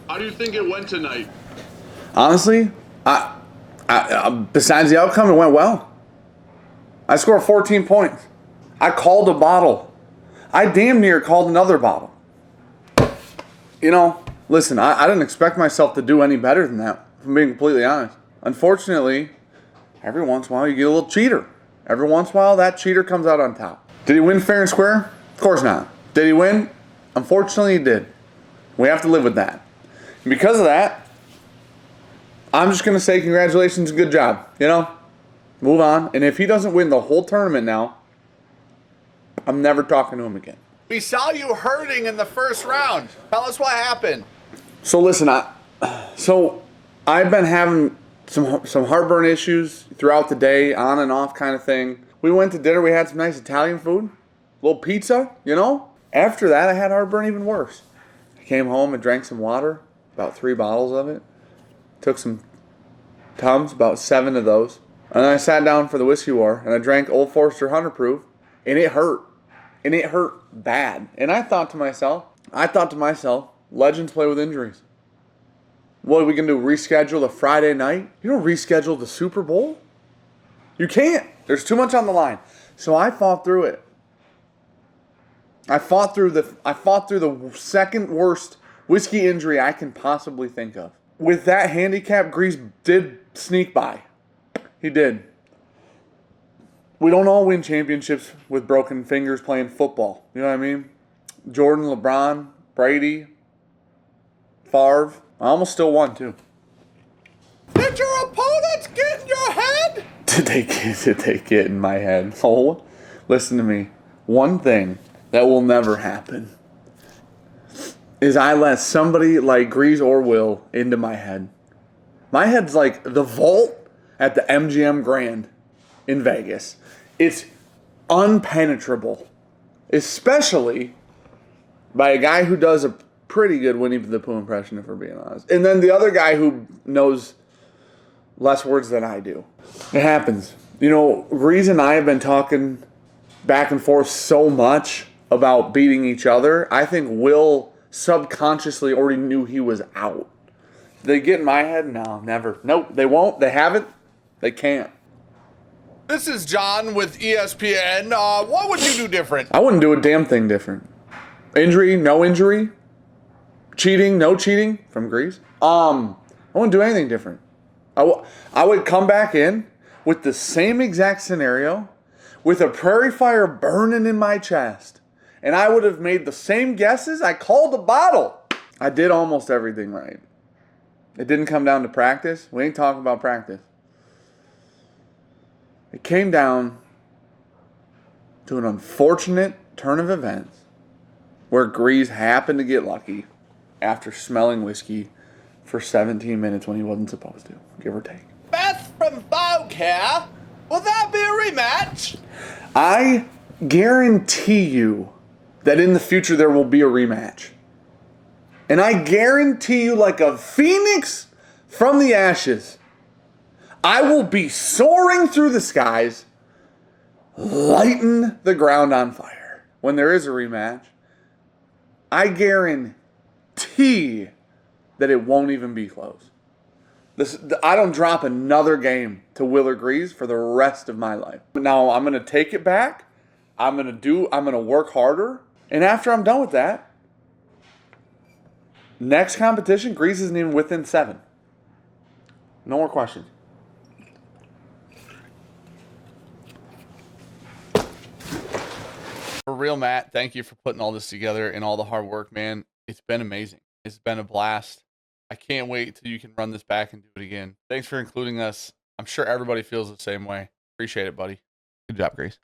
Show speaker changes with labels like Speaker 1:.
Speaker 1: How do you think it went tonight?
Speaker 2: Honestly, besides the outcome, it went well. I scored 14 points. I called a bottle. I damn near called another bottle. You know, listen, I didn't expect myself to do any better than that, if I'm being completely honest. Unfortunately, every once in a while you get a little cheater. Every once in a while that cheater comes out on top. Did he win fair and square? Of course not. Did he win? Unfortunately, he did. We have to live with that. And because of that, I'm just going to say congratulations, good job. You know, move on. And if he doesn't win the whole tournament now, I'm never talking to him again.
Speaker 3: We saw you hurting in the first round. Tell us what happened.
Speaker 2: So listen, I've been having some heartburn issues throughout the day, on and off kind of thing. We went to dinner. We had some nice Italian food, a little pizza, you know. After that, I had heartburn even worse. I came home and drank some water, about 3 bottles of it. Took some Tums, about 7 of those. And then I sat down for the whiskey war, and I drank Old Forester 100 proof, and it hurt. And it hurt bad. And I thought to myself, legends play with injuries. What are we going to do, reschedule the Friday night? You don't reschedule the Super Bowl. You can't. There's too much on the line. So I fought through it. I fought through the second worst whiskey injury I can possibly think of. With that handicap, Grease did sneak by. He did. We don't all win championships with broken fingers playing football. You know what I mean? Jordan, LeBron, Brady, Favre. I almost still won, too.
Speaker 3: Did your opponents get in your head?
Speaker 2: Did they get in my head? Oh, listen to me. One thing that will never happen is I let somebody like Grease or Will into my head. My head's like the vault at the MGM Grand in Vegas. It's unpenetrable, especially by a guy who does a pretty good Winnie the Pooh impression, if we're being honest. And then the other guy who knows less words than I do. It happens. You know, Grease and I have been talking back and forth so much about beating each other. I think Will subconsciously already knew he was out. They get in my head? No, never. Nope, they won't. They haven't. They can't.
Speaker 3: This is John with ESPN. What would you do different?
Speaker 2: I wouldn't do a damn thing different. Injury, no injury. Cheating, no cheating from Grease. I wouldn't do anything different. I would come back in with the same exact scenario, with a prairie fire burning in my chest, and I would have made the same guesses. I called the bottle. I did almost everything right. It didn't come down to practice. We ain't talking about practice. It came down to an unfortunate turn of events where Grease happened to get lucky after smelling whiskey for 17 minutes when he wasn't supposed to, give or take.
Speaker 3: Beth from Vogue here. Will that be a rematch?
Speaker 2: I guarantee you that in the future there will be a rematch. And I guarantee you, like a phoenix from the ashes, I will be soaring through the skies, lighting the ground on fire. When there is a rematch, I guarantee that it won't even be close. I don't drop another game to Will or Grease for the rest of my life. Now I'm going to take it back. I'm going to work harder. And after I'm done with that, next competition, Grease isn't even within 7. No more questions.
Speaker 3: For real, Matt, thank you for putting all this together and all the hard work, man. It's been amazing. It's been a blast. I can't wait till you can run this back and do it again. Thanks for including us. I'm sure everybody feels the same way. Appreciate it, buddy. Good job, Grace.